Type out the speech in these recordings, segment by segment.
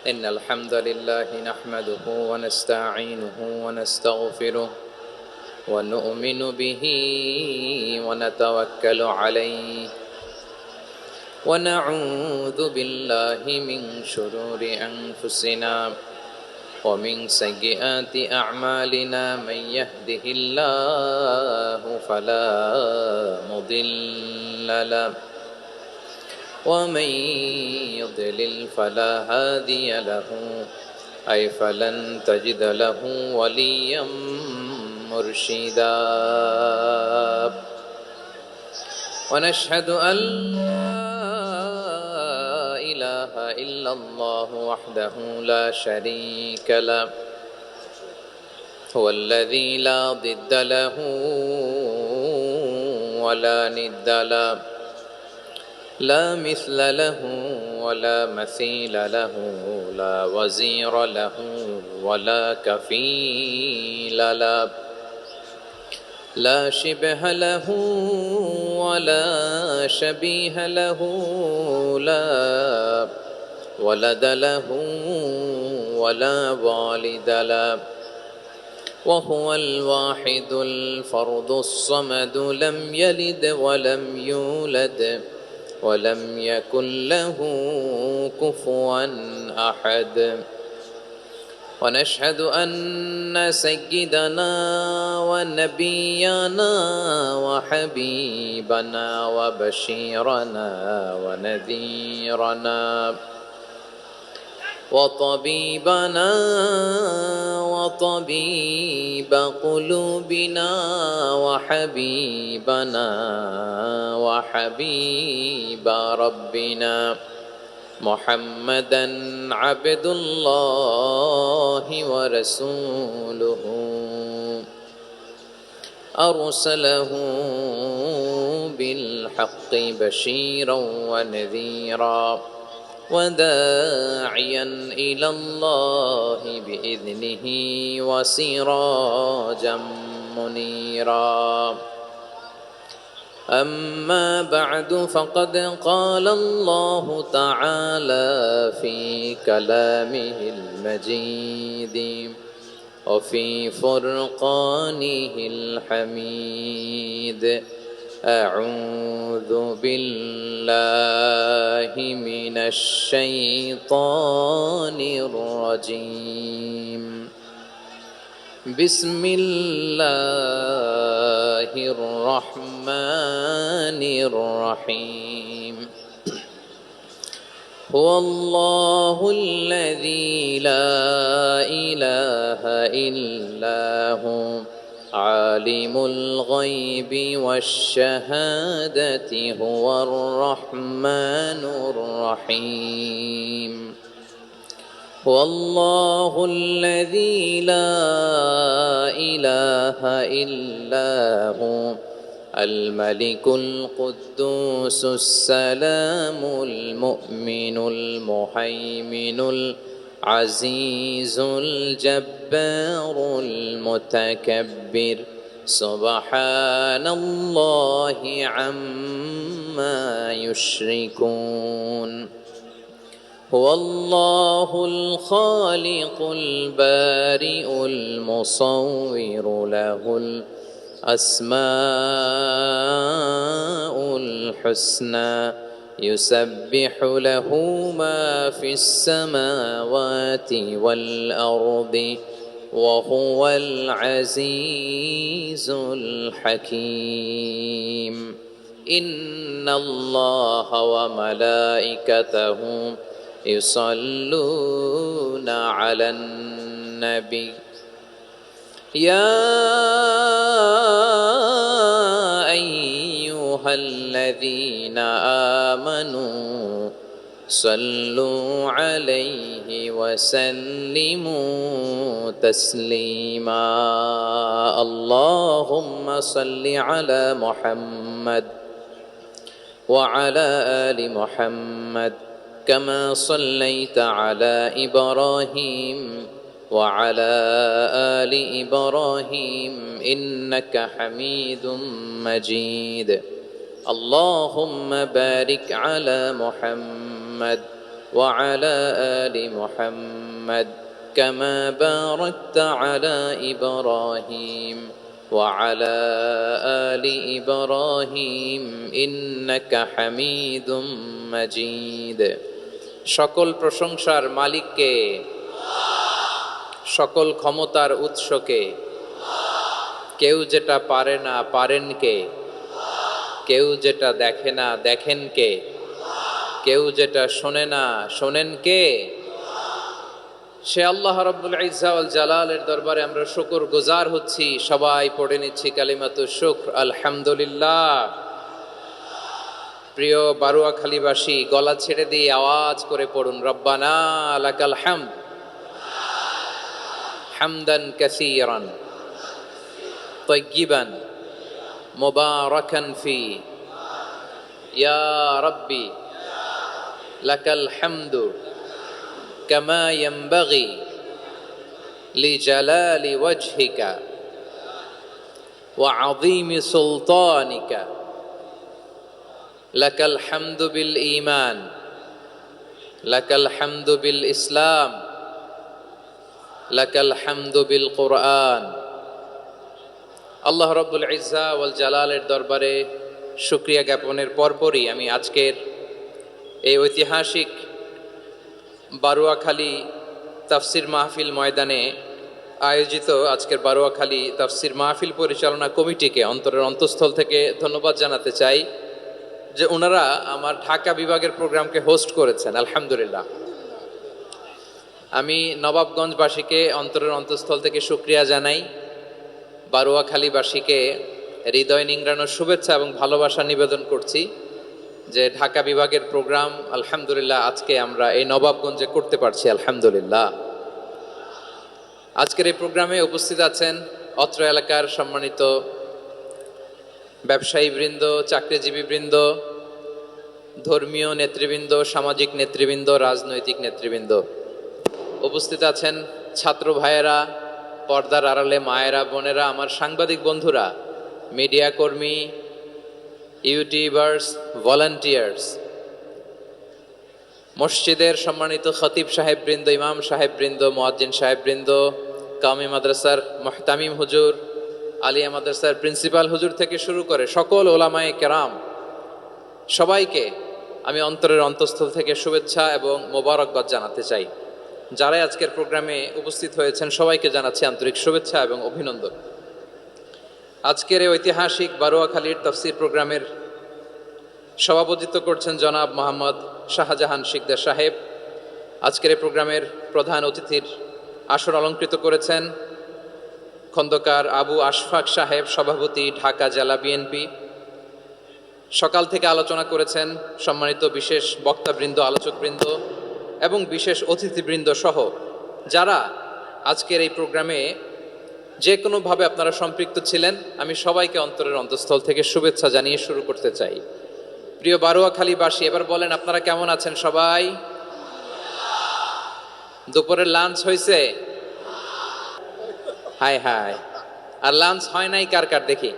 إن الحمد لله نحمده ونستعينه ونستغفره ونؤمن به ونتوكل عليه ونعوذ بالله من شرور أنفسنا ومن سيئات أعمالنا من يهده الله فلا مضل له ومن يضلل فلا هادي له أي فلن تجد له وليا مرشدا ونشهد أن لا إله إلا الله وحده لا شريك له هو الذي لا ضد له ولا ند له لا مثل له ولا مثيل له لا وزير له ولا كفيل له لا شبه له ولا شبيه له لا ولد له ولا والد له وهو الواحد الفرد الصمد لم يلد ولم يولد ولم يكن له كفوا أحد ونشهد أن سيدنا ونبينا وحبيبنا وبشيرنا ونذيرنا وطبيبنا وطبيب قلوبنا وحبيبنا وحبيب ربنا محمدا عبد الله ورسوله أرسله بالحق بشيرا ونذيرا وداعيا إلى الله بإذنه وسراجا منيرا أما بعد فقد قال الله تعالى في كلامه المجيد وفي فرقانه الحميد أعوذ بالله من الشيطان الرجيم بسم الله الرحمن الرحيم هو الله الذي لا إله إلا هو عالم الغيب والشهادة هو الرحمن الرحيم هو الله الذي لا إله إلا هو الملك القدوس السلام المؤمن المهيمن العزيز الجبار المتكبر سبحان الله عما يشركون هو الله الخالق البارئ المصور له الأسماء الحسنى يسبح له ما في السماوات والأرض وهو العزيز الحكيم إن الله وملائكته يصلون على النبي يا أيها الذين آمنوا صلوا عليه وسلموا تسليما اللهم صل على محمد وعلى آل محمد كما صليت على إبراهيم وعلى آل إبراهيم إنك حميد مجيد اللهم بارك على محمد وعلى آل محمد كما باركت على إبراهيم وعلى آل إبراهيم إنك حميد مجيد সকল প্রশংসার মালিককে সকল ক্ষমতার উৎসকে কেউ যেটা পারে না পারেন কে কেউ যেটা দেখে না দেখেন কে কেউ যেটা শোনে না শোনেন কে সে আল্লাহ রাব্বুল ইজ্জা ওয়াল জালালের দরবারে আমরা শুকর গুজার হচ্ছি সবাই পড়ে নিচ্ছি কালিমাতুশ শুকর আলহামদুলিল্লাহ প্রিয় বারুয়াখালীবাসী গলা ছেড়ে দিয়ে আওয়াজ করে পড়ুন রব্বানা লাকাল হামদ হামদান কাসীরান তাইয়্যিবান মুবারাকান ফি ইয়া রাব্বি লাকাল হামদু কামা ইয়ানবাগি লিজালালি ওয়াজহিকা ওয়া আযীমি সুলতানিকা লাকাল হামদু বিল ঈমান লাকাল হামদু বিল ইসলাম লাকাল হামদু বিল কুরআন আল্লাহ রাব্বুল ইজ্জা ওয়াল জালালের দরবারে শুকরিয়া জ্ঞাপনের পরপরই আমি আজকের এই ঐতিহাসিক বারুয়াখালী তাফসির মাহফিল ময়দানে আয়োজিত আজকের বারোয়াখালী তাফসির মাহফিল পরিচালনা কমিটিকে অন্তরের অন্তঃস্থল থেকে ধন্যবাদ জানাতে চাই যে ওনারা আমার ঢাকা বিভাগের প্রোগ্রামকে হোস্ট করেছেন। আলহামদুলিল্লাহ। আমি নবাবগঞ্জবাসীকে অন্তরের অন্তঃস্থল থেকে শুকরিয়া জানাই, বারোয়াখালীবাসীকে হৃদয় নিংড়ানোর শুভেচ্ছা এবং ভালোবাসা নিবেদন করছি যে ঢাকা বিভাগের প্রোগ্রাম আলহামদুলিল্লাহ আজকে আমরা এই নবাবগঞ্জে করতে পারছি। আলহামদুলিল্লাহ। আজকের এই প্রোগ্রামে উপস্থিত আছেন অত্র এলাকার সম্মানিত ব্যবসায়ীবৃন্দ, চাকরিজীবীবৃন্দ, ধর্মীয় নেতৃবৃন্দ, সামাজিক নেতৃবৃন্দ, রাজনৈতিক নেতৃবৃন্দ। উপস্থিত আছেন ছাত্র ভাইয়েরা, পর্দার আড়ালে মায়েরা, বোনেরা, আমার সাংবাদিক বন্ধুরা, মিডিয়া কর্মী, ইউটিউবার্স, ভলান্টিয়ার্স, মসজিদের সম্মানিত খতিব সাহেববৃন্দ, ইমাম সাহেববৃন্দ, মুয়াজ্জিন সাহেববৃন্দ, কাওমি মাদ্রাসার মুহতামিম হুজুর, আলিয়া মাদ্রাসার প্রিন্সিপাল হুজুর থেকে শুরু করে সকল ওলামায়ে কেরাম, সবাইকে আমি অন্তরের অন্তঃস্থল থেকে শুভেচ্ছা এবং মোবারকবাদ জানাতে চাই। যারাই আজকের প্রোগ্রামে উপস্থিত হয়েছেন সবাইকে জানাচ্ছি আন্তরিক শুভেচ্ছা এবং অভিনন্দন। আজকের এই ঐতিহাসিক বারোয়াখালীর তাফসির প্রোগ্রামের সভাপতিত্ব করছেন জনাব মোহাম্মদ শাহজাহান শিকদার সাহেব। আজকের এই প্রোগ্রামের প্রধান অতিথির আসন অলঙ্কৃত করেছেন খন্দকার আবু আশফাক সাহেব, সভাপতি, ঢাকা জেলা বিএনপি। সকাল থেকে আলোচনা করেছেন সম্মানিত বিশেষ বক্তাবৃন্দ, আলোচকবৃন্দ এবং বিশেষ অতিথিবৃন্দ সহ যারা আজকের এই প্রোগ্রামে যে কোনোভাবে আপনারা সম্পৃক্ত ছিলেন। আমি সবাইকে অন্তরের অন্তঃস্থল থেকে শুভেচ্ছা জানিয়ে শুরু করতে চাই। প্রিয় বারোয়াখালীবাসী, এবার বলেন আপনারা কেমন আছেন সবাই? দুপুরের লাঞ্চ হয়েছে? হাই হাই, আর লাঞ্চ হয় নাই কার কার দেখি?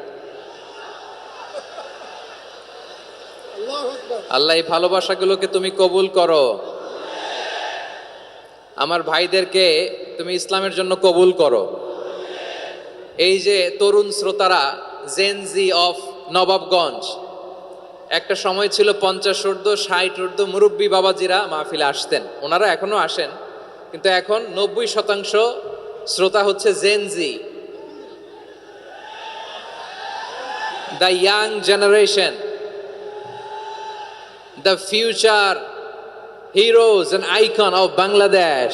আল্লাহ এই ভালোবাসাগুলোকে তুমি কবুল করো। আমার ভাইদেরকে তুমি ইসলামের জন্য কবুল করো। এই যে তরুণ শ্রোতারা, জেনজি অফ নবাবগঞ্জ, একটা সময় ছিল 50 ঊর্ধ্ব 60 ঊর্ধ্ব মুরব্বী বাবাজিরা মাহফিলে আসতেন, ওনারা এখনো আসেন, কিন্তু এখন 90% শ্রোতা হচ্ছে Gen Z, the young generation, the future heroes and icon of Bangladesh.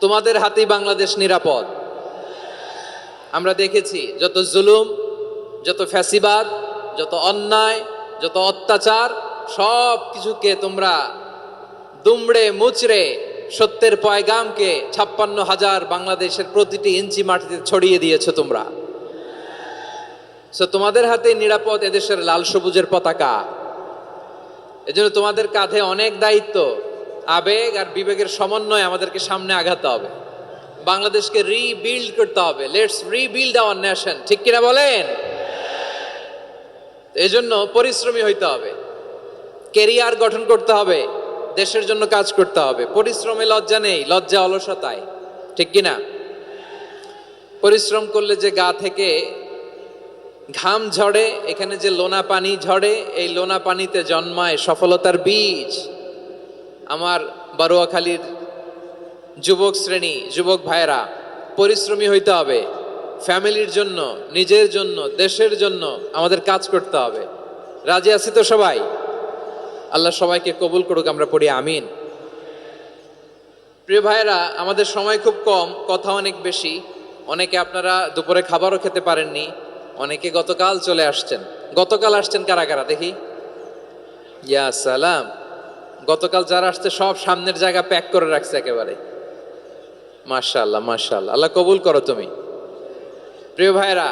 তোমাদের হাতেই বাংলাদেশ নিরাপদ। আমরা দেখেছি যত জুলুম, যত ফ্যাসিবাদ, যত অন্যায়, যত অত্যাচার, সব কিছুকে তোমরা দুমড়ে মুচড়ে সত্যের পয়গামকে 56,000 বাংলাদেশের প্রতিটি ইঞ্চি মাটিতে ছড়িয়ে দিয়েছো তোমরা। তোমাদের হাতে নিরাপদ এদেশের লাল সবুজের পতাকা। এজন্য তোমাদের কাঁধে অনেক দায়িত্ব। আবেগ আর বিবেকের সমন্বয়ে আমাদেরকে সামনে আগাতে হবে, বাংলাদেশকে রিবিল্ড করতে হবে। লেটস রিবিল্ড আওয়ার নেশন, ঠিক কিনা বলেন? এজন্য পরিশ্রমী হইতে হবে, কেরিয়ার গঠন করতে হবে, দেশের জন্য কাজ করতে হবে। পরিশ্রমে লজ্জা নেই, লজ্জা অলসতায়, ঠিক কিনা? পরিশ্রম করলে যে গা থেকে ঘাম ঝরে, এখানে যে লোনা পানি ঝরে, এই লোনা পানিতে জন্মায় সফলতার বীজ। আমার বারোয়াখালীর যুবক শ্রেণী, যুবক ভাইয়েরা, পরিশ্রমী হইতে হবে। ফ্যামিলির জন্য, নিজের জন্য, দেশের জন্য আমাদের কাজ করতে হবে। রাজি আছি তো সবাই? আল্লাহ সবাইকে কবুল করুক, আমরা পড়ি আমিন। প্রিয় ভাইয়েরা, আমাদের সময় খুব কম, কথা অনেক বেশি। অনেকে আপনারা দুপুরে খাবারও খেতে পারেননি, অনেকে গতকাল চলে আসছেন। গতকাল আসছেন কারা কারা দেখি? ইয়া সালাম। গতকাল যারা আসছে সব সামনের জায়গা প্যাক করে রাখছে একেবারে। মাশাআল্লাহ, মাশাআল্লাহ, আল্লাহ কবুল করো তুমি। প্রিয় ভাইয়েরা,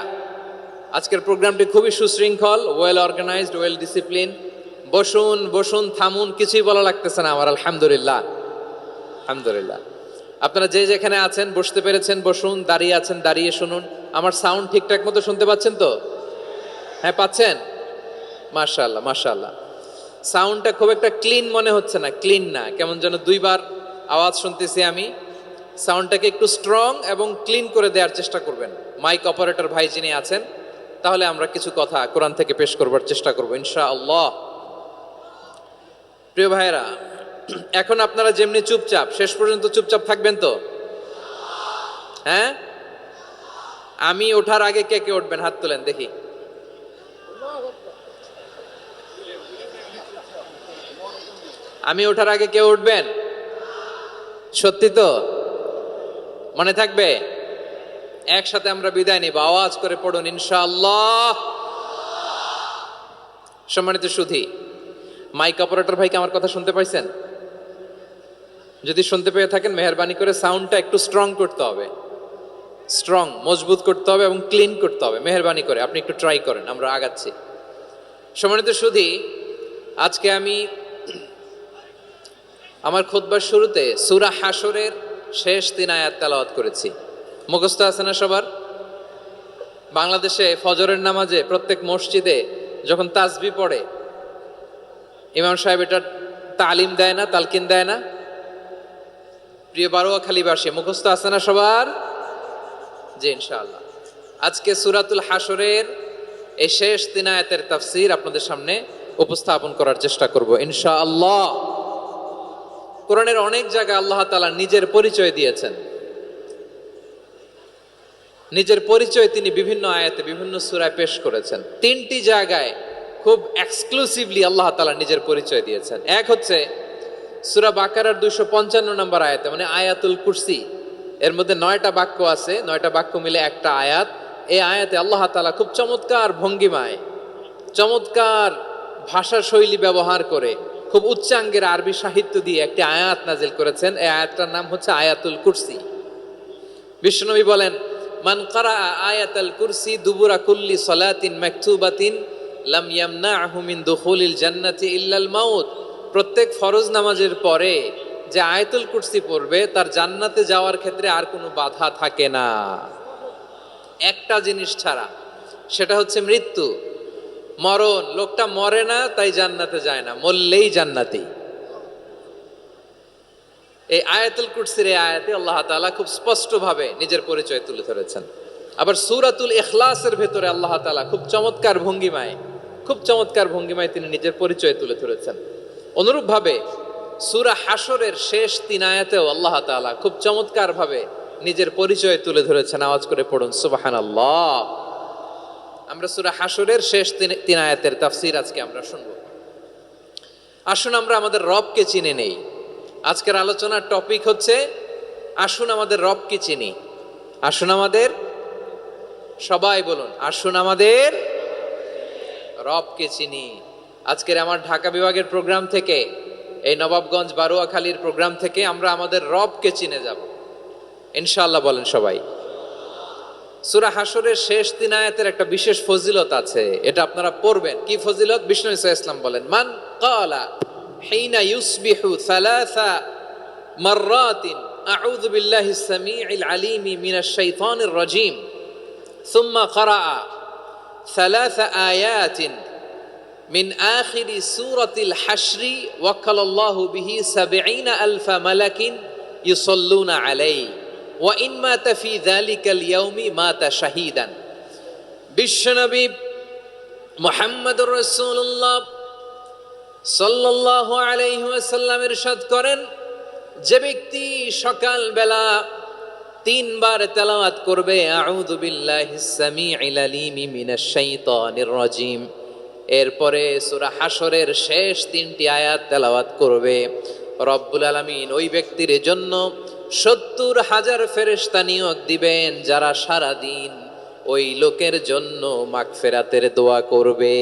আজকের প্রোগ্রামটি খুবই সুশৃঙ্খল, ওয়েল অর্গানাইজড, ওয়েল ডিসিপ্লিন। বসুন বসুন, থামুন, কিছুই বলা লাগতেছে না আমার। আলহামদুলিল্লাহ, আলহামদুলিল্লাহ। আপনারা যে যেখানে আছেন বসতে পেরেছেন বসুন, দাঁড়িয়ে আছেন দাঁড়িয়ে শুনুন। আমার সাউন্ড ঠিকঠাক মতো শুনতে পাচ্ছেন তো? হ্যাঁ, পাচ্ছেন? মাশাআল্লাহ, মাশাআল্লাহ। সাউন্ডটা খুব একটা ক্লিন মনে হচ্ছে না, ক্লিন না, কেমন যেন দুইবার আওয়াজ শুনতেছি আমি। সাউন্ডটাকে একটু স্ট্রং এবং ক্লিন করে দেওয়ার চেষ্টা করবেন মাইক অপারেটর ভাই যিনি আছেন। তাহলে আমরা কিছু কথা কোরআন থেকে পেশ করবার চেষ্টা করব ইনশাআল্লাহ। প্রিয় ভাইয়েরা, এখন আপনারা যেমনি চুপচাপ, শেষ পর্যন্ত চুপচাপ থাকবেন তো? হ্যাঁ, আমি ওঠার আগে কে কে উঠবেন? হাত তোলেন দেখি। আমি ওঠার আগে কেউ উঠবেন? সত্যি তো? মনে থাকবে? একসাথে আমরা বিদায় নিব, আওয়াজ করে পড়ুন ইনশাআল্লাহ। সম্মানিত সুধী, মাইক অপারেটর ভাইকে আমার কথা শুনতে পাইছেন? যদি শুনতে পেয়ে থাকেন মেহেরবানি করে সাউন্ডটা একটু স্ট্রং করতে হবে, স্ট্রং মজবুত করতে হবে এবং ক্লিন করতে হবে। মেহেরবানি করে আপনি একটু ট্রাই করেন, আমরা আগাচ্ছি। সম্মানিত সুধী, আজকে আমি আমার খুতবার শুরুতে সূরা হাশরের শেষ 3 আয়াত তেলাওয়াত করেছি। মুখস্থ আছে না সবার? বাংলাদেশে ফজরের নামাজে প্রত্যেক মসজিদে যখন তাসবিহ পড়ে ইমাম সাহেব এটা তালিম দেয় না, তালকিন দেয় না? প্রিয় বারোয়াখালীবাসী, মুখস্থ আছে না সবার? জি ইনশাআল্লাহ। আজকে সূরাতুল হাশরের এই শেষ 3 আয়াতের তাফসীর আপনাদের সামনে উপস্থাপন করার চেষ্টা করব ইনশাআল্লাহ। কোরআনের অনেক জায়গায় আল্লাহ তাআলা নিজের পরিচয় দিয়েছেন। নিজের পরিচয় তিনি বিভিন্ন আয়াতে বিভিন্ন সূরায় পেশ করেছেন। 3টি জায়গায় খুব এক্সক্লুসিভলি আল্লাহ তাআলা নিজের পরিচয় দিয়েছেন। এক হচ্ছে সূরা বাকারার 255 নম্বর আয়াতে, মানে আয়াতুল কুরসি। এর মধ্যে 9টা বাক্য আছে, 9টা বাক্য মিলে একটা আয়াত। এই আয়াতে আল্লাহ তাআলা খুব চমৎকার ভঙ্গিমায়, চমৎকার ভাষা শৈলী ব্যবহার করে, খুব উচ্চাঙ্গের আরবি সাহিত্য দিয়ে একটি আয়াত নাজিল করেছেন। এই আয়াতটার নাম হচ্ছে আয়াতুল কুরসি। বিশ্বনবী বলেন, মান কারা আয়াতুল কুরসি দুবুরা কুল্লি সালাতিন মাকতুবাতিন লাম ইয়ামনাহু মিন দুখুলিল জান্নাতি ইল্লাল মাউত। প্রত্যেক ফরজ নামাজের পরে যে আয়াতুল কুরসি পড়বে তার জান্নাতে যাওয়ার ক্ষেত্রে আর কোনো বাধা থাকে না, একটা জিনিস ছাড়া, সেটা হচ্ছে মৃত্যু, মরণ। লোকটা মরে না তাই জান্নাতে যায় না, মরলেই জান্নাতি। এই আয়াতুল কুরসির এই আয়াতে আল্লাহ তাআলা খুব স্পষ্টভাবে নিজের পরিচয় তুলে ধরেছেন। আবার সূরাতুল ইখলাসের ভেতরে আল্লাহ তাআলা খুব চমৎকার ভঙ্গিমায় তিনি নিজের পরিচয় তুলে ধরেছেন। অনুরূপভাবে সূরা হাশরের শেষ 3 আয়াতেও আল্লাহ তাআলা খুব চমৎকার ভাবে নিজের পরিচয় তুলে ধরেছেন। আওয়াজ করে পড়ুন সুবহানাল্লাহ। আমরা সূরা হাশরের শেষ 3 আয়াতের তাফসীর আজকে আমরা শুনব। আসুন আমরা আমাদের রবকে চিনে নেই। আজকের আলোচনার টপিক হচ্ছে আসুন আমাদের রবকে চিনি। আসুন আমাদের, সবাই বলুন, আসুন আমাদের রবকে চিনি। আজকের আমার ঢাকা বিভাগের প্রোগ্রাম থেকে, এই নবাবগঞ্জ বারোয়াখালীর প্রোগ্রাম থেকে আমরা আমাদের রবকে চিনে যাব ইনশাআল্লাহ। বলেন সবাই। সূরা হাশরের শেষ 3 আয়াতের একটা বিশেষ ফজিলত আছে, এটা আপনারা পড়বেন। কি ফজিলত? বিষ্ণু ইসা ইসলাম বলেন, মান ক্বালা হিনা ইউসবিহু সালাসা মাররাতিন আউযু বিল্লাহিস সামিউল আলিম মিনাশ শাইতানির রাজীম সুম্মা ক্বারা সালাসা আয়াতিন মিন আখিরি সূরাতিল হাশরি ওয়াক্কালাল্লাহু বিহি ৭০,০০০ মালাকিন ইউসাল্লুনা আলাইহি ওয়া ইন মাতা ফি যালিকাল ইয়াউমি মাতা শাহীদান। বিশ্বনবী মুহাম্মদুর রাসূলুল্লাহ সাল্লাল্লাহু আলাইহি ওয়াসাল্লাম ইরশাদ করেন, যে ব্যক্তি সকাল বেলা 3 বার তেলাওয়াত করবে আউযু বিল্লাহিস সামিউল আলিম মিনাশ শাইতানির রাজীম, এরপরে সূরা হাশরের শেষ 3টি আয়াত তেলাওয়াত করবে, রব্বুল আলামিন ওই ব্যক্তির জন্য ৭০,০০০ ফেরেশতা নিয়োগ দিবেন যারা সারা দিন ওই লোকের জন্য মাগফিরাতের দোয়া করবে।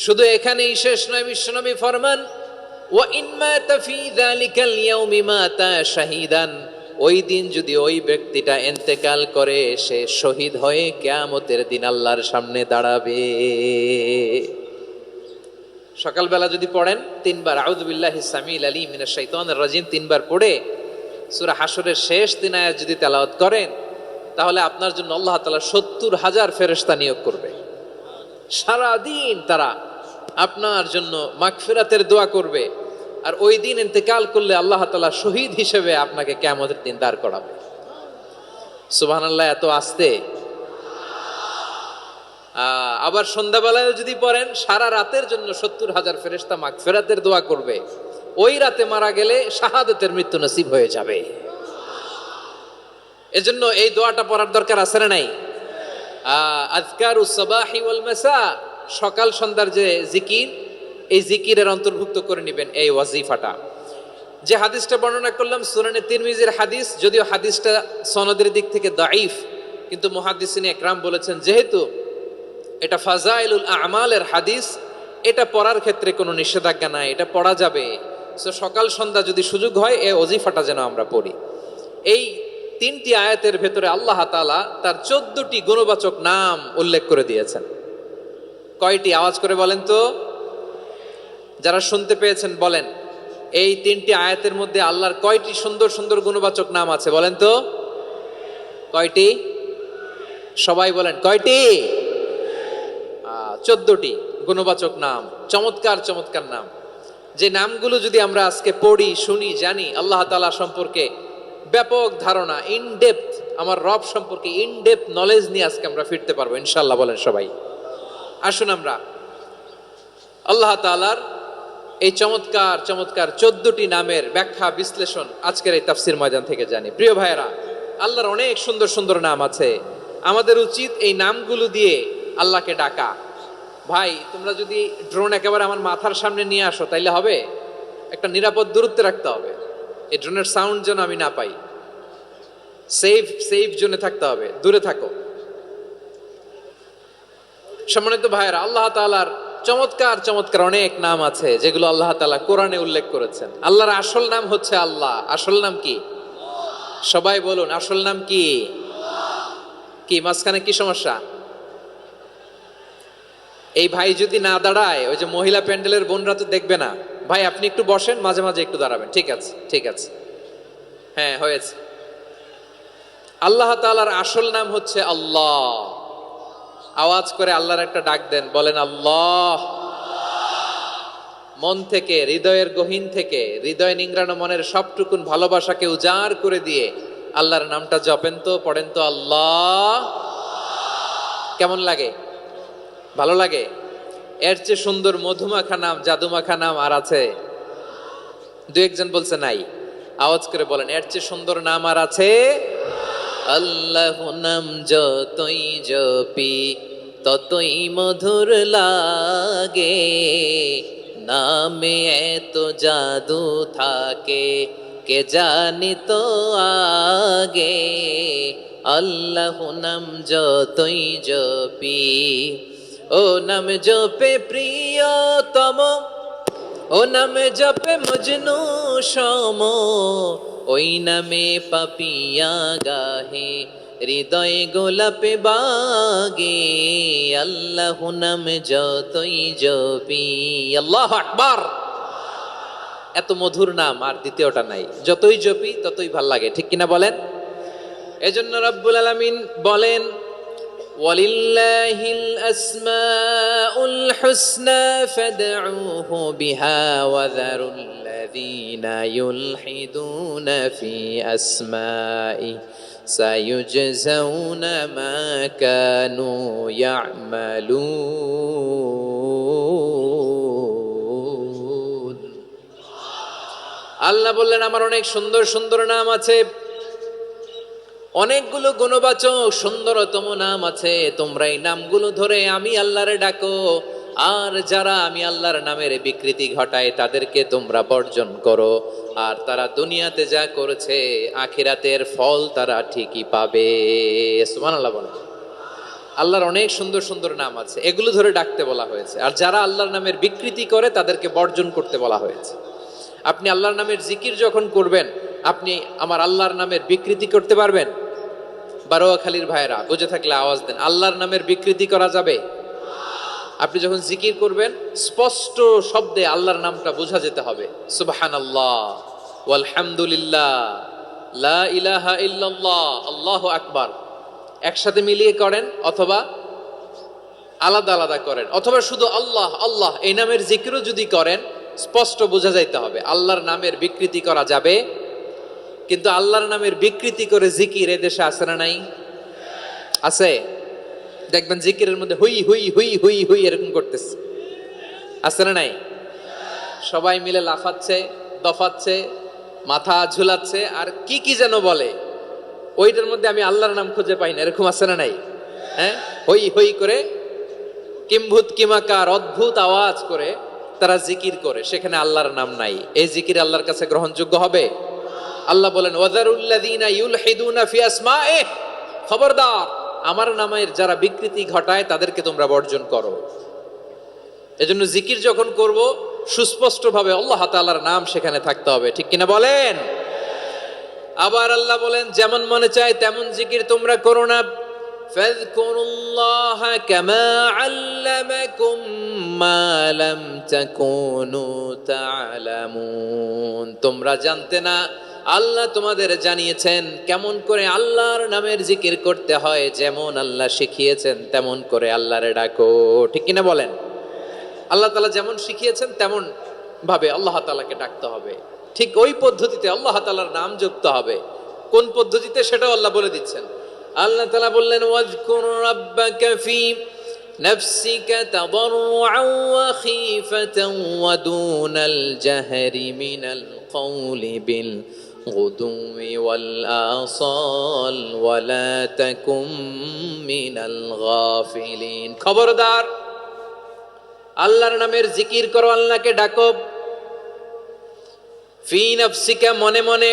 শুধু এখানেই শেষ নয়, বিশ্বনবী ফরমান, ওয়া ইন মাতা ফি যালিকাল ইয়াউমি মাতা শাহীদান, ওই দিন যদি ওই ব্যক্তিটা ইন্তেকাল করে সে শহীদ হয়ে কিয়ামতের দিন আল্লাহর সামনে দাঁড়াবে। সকালবেলা যদি পড়েন 3 বার আউযু বিল্লাহিস সামিউল আলিম মিনাশ শাইতানির রাজীম 3 বার পড়ে সূরা হাশরের শেষ 3 আয়াত যদি তেলাওয়াত করেন, তাহলে আপনার জন্য আল্লাহ তাআলা ৭০,০০০ ফেরেশতা নিয়োগ করবে। সারা দিন তারা আপনার জন্য মাগফিরাতের দোয়া করবে। আর ওই দিন ইন্তেকাল করলে আল্লাহ তাআলা শহীদ হিসেবে আপনাকে কিয়ামতের দিন দাঁড় করাবে। সুবহানাল্লাহ। এত আস্তে আবার সন্ধ্যাবেলায় যদি পড়েন সারা রাতের জন্য 70,000 ফেরেশতা মাগফিরাতের দোয়া করবে। ওই রাতে মারা গেলে শাহাদাতের মৃত্যু নসিব হয়ে যাবে। এজন্য এই দোয়াটা পড়ার দরকার আছে না নাই? আযকারুস সাবাহি ওয়াল মাসা, সকাল সন্ধ্যার যে জিকির, এই জিকিরের অন্তর্ভুক্ত করে নেবেন এই ওয়াজিফাটা। যে হাদিসটা বর্ণনা করলাম সুনানে তিরমিজির হাদিস, যদিও হাদিসটা সনদের দিক থেকে দাঈফ, কিন্তু মুহাদ্দিসিনে একরাম বলেছেন যেহেতু এটা ফাজাইলুল আমালের হাদিস, এটা পড়ার ক্ষেত্রে কোনো নিষেধাজ্ঞা নাই, এটা পড়া যাবে। সো সকাল সন্ধ্যা যদি সুযোগ হয় এই ওয়াজিফাটা যেন আমরা পড়ি। এই 3টি আয়াতের ভেতরে আল্লাহ তাআলা তার 14টি গুণবাচক নাম উল্লেখ করে দিয়েছেন। কয়টি? আওয়াজ করে বলেন তো, যারা শুনতে পেয়েছেন বলেন। এই 3টি আয়াতের মধ্যে আল্লাহর কয়টি সুন্দর সুন্দর গুণবাচক নাম আছে বলেন তো? কয়টি? সবাই বলেন কয়টি? 14টি গুণবাচক নাম, চমৎকার চমৎকার নাম। যে নামগুলো যদি আমরা আজকে পড়ি, শুনি, জানি, আল্লাহ তাআলা সম্পর্কে ব্যাপক ধারণা, ইনডেপথ, আমার রব সম্পর্কে ইনডেপথ নলেজ নিয়ে আজকে আমরা ফিরতে পারবো ইনশাআল্লাহ। বলেন সবাই। আসুন আমরা আল্লাহ তাআলার এই চমৎকার চমৎকার 14টি নামের ব্যাখ্যা বিশ্লেষণ আজকের এই তাফসীর ময়দান থেকে জানি। প্রিয় ভাইয়েরা, আল্লাহর অনেক সুন্দর সুন্দর নাম আছে। আমাদের উচিত এই নামগুলো দিয়ে আল্লাহকে ডাকা। ভাই, তোমরা যদি ড্রোন একেবারে আমার মাথার সামনে নিয়ে আসো তাইলে হবে? একটা নিরাপদ দূরত্বে রাখতে হবে, এই ড্রোনের সাউন্ড যেন আমি না পাই। সেফ জোনে থাকতে হবে, দূরে থাকো। সম্মানিত ভাইয়েরা, আল্লাহ তাআলার চমৎকার চমৎকার অনেক নাম আছে যেগুলো আল্লাহ তাআলা কোরআনে উল্লেখ করেছেন। আল্লাহর আসল নাম হচ্ছে আল্লাহ। আসল নাম কি? সবাই বলুন, আসল নাম কি? কি মাঝখানে কি সমস্যা? এই ভাই যদি না দাঁড়ায়, ওই যে মহিলা প্যান্ডেলের বোনরা তো দেখবে না। ভাই আপনি একটু বসেন, মাঝে মাঝে একটু দাঁড়াবেন। ঠিক আছে, ঠিক আছে, হ্যাঁ হয়েছে। আল্লাহ তাআলার আসল নাম হচ্ছে আল্লাহ। আওয়াজ করে আল্লাহর একটা ডাক দেন, বলেন আল্লাহ। মন থেকে, হৃদয়ের গহীন থেকে, হৃদয় নিংড়ানো মনের সবটুকুন ভালোবাসাকে উজাড় করে দিয়ে আল্লাহর নামটা জপেন তো, পড়েন তো আল্লাহ। কেমন লাগে? ভালো লাগে? এর চেয়ে সুন্দর মধুমাখা নাম, জাদুমাখা নাম আর আছে? দু একজন বলছে নাই। আওয়াজ করে বলেন, এর চেয়ে সুন্দর নাম আর আছে? আল্লাহ নাম যতই জপি ততই মধুর লাগে, নামে এত জাদু থাকে কে জানি তো আগে। আল্লাহ নাম যতই জপি, ও নাম জপে প্রিয়তম, ও নামে জপে মজনু সম, ওই নামে পাপিয়া গাহে হৃদয়ে গোলাপে বাগে। আল্লাহ নাম যতই জপি। আল্লাহু আকবার। এত মধুর নাম আর দ্বিতীয়টা নাই। যতই জপি ততই ভাল লাগে, ঠিক কিনা বলেন? এজন্য রব্বুল আলামিন বলেন, ওয়ালিল্লাহিল আসমাউল হুসনা ফাদউহু বিহা ওয়া যারুল্লাযীনা ইউলহিদুনা ফি আসমাই সায়ুজজাউনা মা কানু ইয়ামালুন। আল্লাহ বললেন, আমার অনেক সুন্দর সুন্দর নাম আছে, অনেকগুলো গুণবাচক সুন্দরতম নাম আছে। তোমরা এই নামগুলো ধরে আমি আল্লাহরে ডাকো, আর যারা আমি আল্লাহর নামের বিকৃতি ঘটায় তাদেরকে তোমরা বর্জন করো। আর তারা দুনিয়াতে যা করেছে আখিরাতের ফল তারা ঠিকই পাবে। সুবহানাল্লাহ বলেন। আল্লাহর অনেক সুন্দর সুন্দর নাম আছে, এগুলো ধরে ডাকতে বলা হয়েছে। আর যারা আল্লাহর নামের বিকৃতি করে তাদেরকে বর্জন করতে বলা হয়েছে। আপনি আল্লাহর নামের জিকির যখন করবেন, আপনি আমার আল্লাহর নামের বিকৃতি করতে পারবেন? বারোয়াখালীর ভাইরা বুঝে থাকলে আওয়াজ দেন, আল্লাহর নামের বিকৃতি করা যাবে? আপনি যখন জিকির করবেন স্পষ্ট শব্দে আল্লাহর নামটা বোঝা যেতে হবে। সুবহানাল্লাহ, ওয়ালহামদুলিল্লাহ, লা ইলাহা ইল্লাল্লাহ, আল্লাহু আকবার। একসাথে মিলিয়ে করেন অথবা আলাদা আলাদা করেন, অথবা শুধু আল্লাহ আল্লাহ এই নামের জিকিরও যদি করেন স্পষ্ট বোঝা যাইতে হবে। আল্লাহর নামের বিকৃতি করা যাবে, কিন্তু আল্লাহর নামের বিকৃতি করে জিকির এদেশে আছে না নাই? আছে? দেখবেন জিকিরের মধ্যে হুই হুই হুই হুই হুই এরকম করতেছে, আছে না নাই? সবাই মিলে লাফাচ্ছে, দফাচ্ছে, মাথা ঝুলাচ্ছে, আর কি কি যেন বলে, ওইটার মধ্যে আমি আল্লাহর নাম খুঁজে পাই না, এরকম আছে না নাই? হ্যাঁ, হই হই করে কিম্ভূত কিমাকার অদ্ভুত আওয়াজ করে তারা জিকির করে, সেখানে আল্লাহর নাম নাই। এই জিকির আল্লাহর কাছে গ্রহণযোগ্য হবে? আল্লাহ বলেন ওয়াযারুল্লাযীনা ইউলহিদুনা ফি আসমাইহি, খবরদার আমার নামের যারা বিকৃতি ঘটায় তাদেরকে তোমরা বর্জন করো। এজন্য জিকির যখন করব সুস্পষ্টভাবে আল্লাহ তাআলার নাম সেখানে থাকতে হবে, ঠিক কিনা বলেন? আবার আল্লাহ বলেন যেমন মনে চায় তেমন জিকির তোমরা করো না। ফাযকুরুল্লাহা কামা আল্লামাকুম মা লাম তাকুনু তা'লামুন, তোমরা জানতে না, আল্লাহ তোমাদের জানিয়েছেন কেমন করে আল্লাহর নামের জিকির করতে হয়, যেমন আল্লাহ শিখিয়েছেন তেমন করে আল্লাহরে ডাকো, ঠিক কিনা বলেন? আল্লাহ তাআলা যেমন শিখিয়েছেন তেমন ভাবে আল্লাহ তাআলাকে ডাকতে হবে, ঠিক ওই পদ্ধতিতে আল্লাহ তাআলার নাম জপতে হবে। কোন পদ্ধতিতে সেটাও আল্লাহ বলে দিচ্ছেন। আল্লাহ তাআলা বললেন ওয়াজকুর রাব্বাকা ফি নাফসিকা তাদাররুআন ওয়া খীফাতান ওয়া দুনাল জাহরি মিনাল কওলি বিল গুদুই ওয়াল আসাল ওয়া লা তাকুম মিনাল গাফিলিন, খবরদার আল্লাহর নামের জিকির করো, আল্লাহকে ডাকো। ফি নাফসিকা মনে মনে,